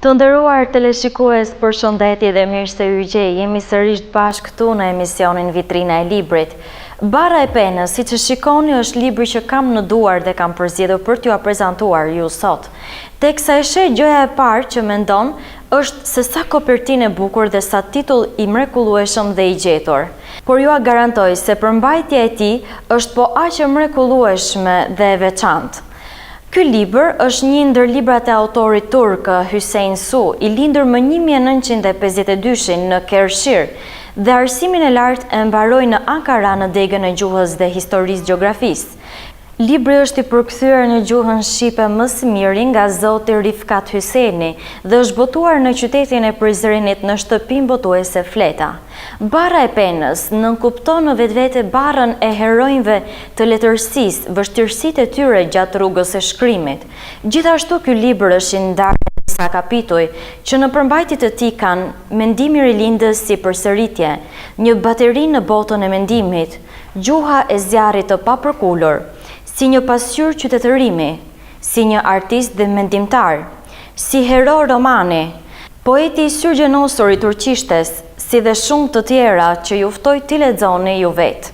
Të nderuar teleshikues, përshëndetje dhe mirë se u gjej. Jemi sërish bashkë këtu në emisionin Vitrina e Librit. Bara e Penës, siç e shikoni, është libri që kam në duar dhe kam përzgjedhur për t'ju prezantuar ju sot. Teksa e sheh, gjëja e parë që mendon është se sa kopertinë e bukur dhe sa titull i mrekullueshëm dhe i gjetur. Por ju a garantoj se përmbajtja e tij është po aq e mrekullueshme dhe e veçantë. Ky libër është një ndër librat e autorit turk Hüseyin Su, i lindur më 1952 në Kershir, dhe arsimin e lartë e mbaroi në Ankara në degën e gjuhës dhe historisë gjeografisë. Libri është i përkthyer në gjuhën shqipe më së miri nga zoti Rifkat Hyseni dhe është botuar në qytetin e Prizrenit në shtëpinë botuese Fleta. Bara e Penës nënkupton në vetvete barrën e heronjve të letërsisë, vështirësitë e tyre gjatë rrugës së shkrimit. Gjithashtu ky libër është i ndarë në disa kapituj që në përmbajtjet e tij kanë mendimi rilindës si përsëritje, një bateri në botën e mendimit, gjuha e zjarrit të papërkullur, si një pasqyrë qytetërimi, si një artist dhe mendimtar, si hero romani, poeti i syrgjenosur i turqishtes, si dhe shumë të tjera që ju ftoj t'i lexoni ju vetë.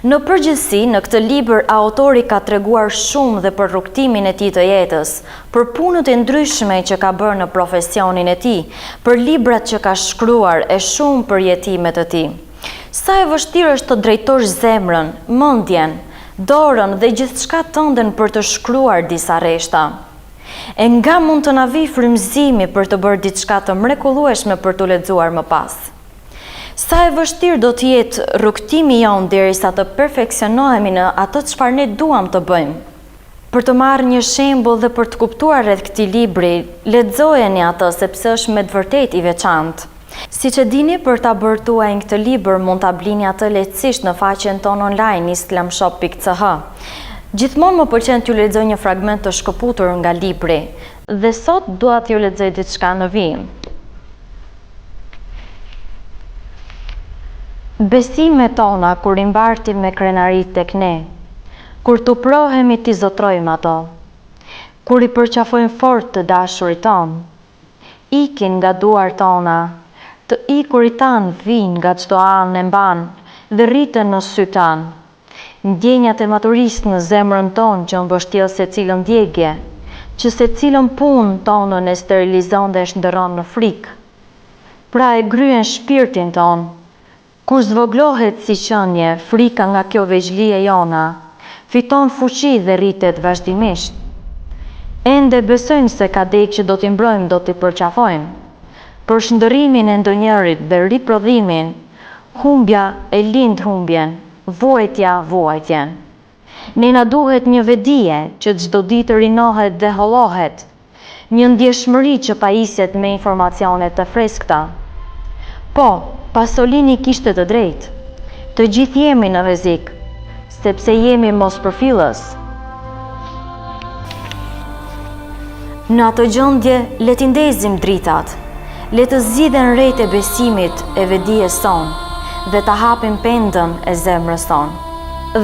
Në përgjithësi, në këtë libër autori ka treguar shumë dhe për rrugtimin e tij të jetës, për punët e ndryshme që ka bërë në profesionin e tij, për librat që ka shkruar e shumë për jetimet e tij. Sa e vështirë është të drejtosh zemrën, mendjen, dorën dhe gjithçka tënden për të shkruar disa rreshta. E nga mund të na vijë frymëzimi për të bërë diçka të mrekullueshme për të lexuar më pas. Sa e vështirë do të jetë rrugtimi jon derisa të perfeksionohemi në atë çfarë ne duam të bëjmë. Për të marrë një shembull dhe për të kuptuar rreth këtij libri, lexojeni atë sepse është me të vërtetë i veçantë. Siç e dini, për ta bërë tuaj këtë libër mund ta blini atë lehtësisht në faqen tonë online islamshop.ch. Gjithmonë më pëlqen t'ju lexoj një fragment të shkëputur nga libri, dhe sot dua t'ju lexoj diçka në vijim. Besimet tona kur i mbartim me krenari tek ne, kur tuprohemi t'i zotrojmë ato, kur i përqafojmë fort të dashurit ton, ikin nga duart tona, të ikurit tanë vinë nga çdo anë e mban dhe rriten në sy tanë. Ndjenjat e maturisë në zemrën tonë që mbështjell secilën ndjegje, që secilën punë tonën e sterilizon dhe e shndërron në frikë. Pra e gryen shpirtin tonë. Kur zvoglohet si qenie, frika nga kjo veçli e jona, fiton fuqi dhe rritet vazhdimisht. Ende besojnë se ka dek që do t'i mbrojmë, do t'i përqafojmë. Për shndërimin e ndonjërit dhe riprodhimin, humbja e lind humbjen, vuajtja vuajtjen. Ne na duhet një vedije që çdo ditë rinohet dhe hollohet, një ndjeshmëri që pajisjet me informacione të freskëta. Po, Pasolini kishte të drejtë. Të gjithë jemi në rrezik, sepse jemi mospërfillës. Në ato gjendje, le t'i ndezim dritat. Le të zgjidhen rrejt e besimit e vedijes sonë dhe ta hapim pendën e zemrës sonë.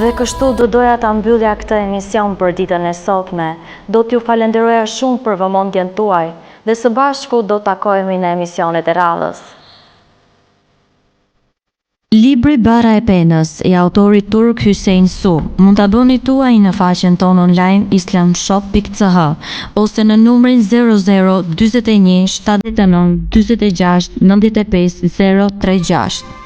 Dhe kështu do doja ta mbyllja këtë emision për ditën e sotme. Do t'ju falenderoja shumë për vëmendjen tuaj dhe së bashku do takohemi në emisionet e radhës. Libri Bara e Penës i autorit turk Hüseyin Su mund ta bëni tuaj në faqen tonë online islamshop.ch ose në numrin 00 41 79 46 95 036.